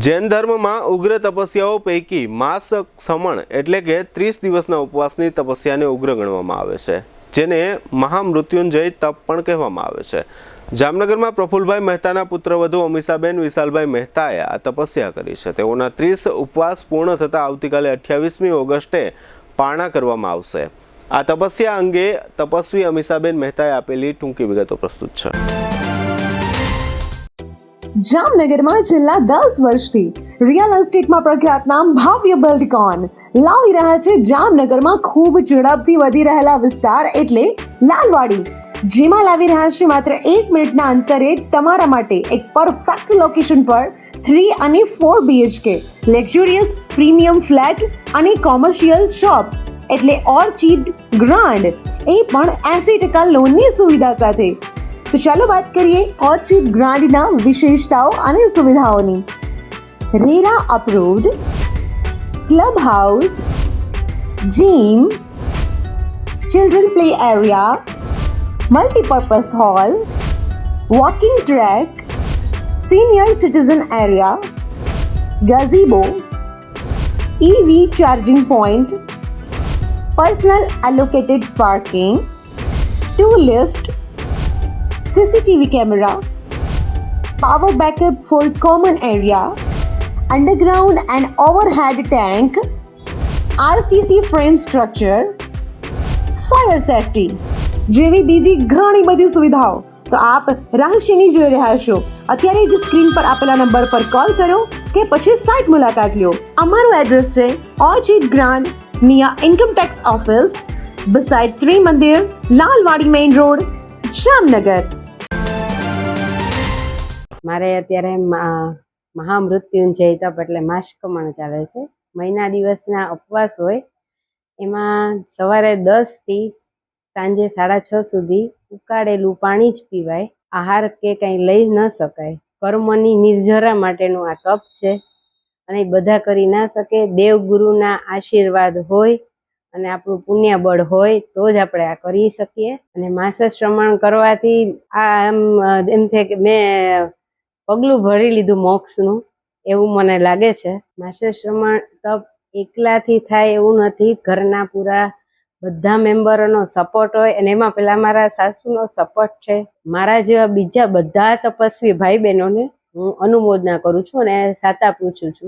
જૈન ધર્મમાં ઉગ્ર તપસ્યાઓ પૈકી માસ સમણ એટલે કે 30 દિવસના ઉપવાસની તપસ્યાને ઉગ્ર ગણવામાં આવે છે, જેને મહામૃત્યુંજય તપ પણ કહેવામાં આવે છે. જામનગરમાં પ્રફુલભાઈ મહેતાના પુત્રવધુ અમીષાબેન વિશાલભાઈ મહેતાએ આ તપસ્યા કરી છે. તેઓના 30 ઉપવાસ પૂર્ણ થતાં આવતીકાલે 28મી ઓગસ્ટે પારણા કરવામાં આવશે. આ તપસ્યા અંગે તપસ્વી અમીષાબેન મહેતાએ આપેલી ટૂંકી વિગતો પ્રસ્તુત છે. જામનગરમાં છેલ્લા 10 વર્ષથી રિયલ એસ્ટેટમાં પ્રખ્યાત નામ ભવ્ય બિલ્ડકોન લાવી રહ્યા છે જામનગરમાં ખૂબ ઝડપથી વધી રહેલા વિસ્તાર એટલે લાલવાડી, જેમાં લાવી રહ્યા છે માત્ર 1 મિનિટના અંતરે તમારા માટે એક પરફેક્ટ લોકેશન પર 3 અને 4 BHK લક્ઝુરિયસ પ્રીમિયમ ફ્લેટ અને કોમર્શિયલ શોપ્સ એટલે ઓર્ચિડ ગ્રાન્ડ, એ પણ 80% લોનની સુવિધા સાથે. તો ચાલો વાત કરીએ ઓર્ચિડ ગ્રાન્ડના વિશેષતાઓ અને સુવિધાઓની. RERA approved, club house, gym, children play area, multipurpose hall, walking track, senior citizen area, gazebo, EV charging point, personal allocated parking, 2 lift, CCTV camera, power backup for common area, underground and overhead tank, RCC frame structure, fire safety જેવી બીજી ઘણી બધી સુવિધાઓ. તો આપ રહસ્યની જોઈ રહ્યા છો. અત્યારે જ સ્ક્રીન પર આપેલા નંબર પર કોલ કરો કે પછી સાઇટ મુલાકાત લો. અમારું એડ્રેસ છે Orchid Grand near income tax office, beside Trimandir, Lalwadi main road, Jamnagar. મારે અત્યારે મહામૃત્યુંજય તપ એટલે માસકમણ ચાલે છે. મહિના દિવસના ઉપવાસ હોય, એમાં સવારે 10 થી સાંજે 6:30 સુધી ઉકાળેલું પાણી જ પીવાય, આહાર કે કંઈ લઈ ન શકાય. કર્મની નિર્જરા માટેનું આ તપ છે અને એ બધા કરી ના શકે. દેવગુરુના આશીર્વાદ હોય અને આપણું પુણ્ય બળ હોય તો જ આપણે આ કરી શકીએ. અને માસ શ્રવણ કરવાથી આ એમ થાય કે મેં પગલું ભરી લીધું મોક્ષનું, એવું મને લાગે છે. માસ શ્રવણ તપ એકલાથી થાય એવું નથી, ઘરના પૂરા બધા મેમ્બરોનો સપોર્ટ હોય. અને એમાં પેલા મારા સાસુનો સપોર્ટ છે. મારા જેવા બીજા બધા તપસ્વી ભાઈ બહેનોને હું અનુમોદના કરું છું અને સાતા પૂછું છું.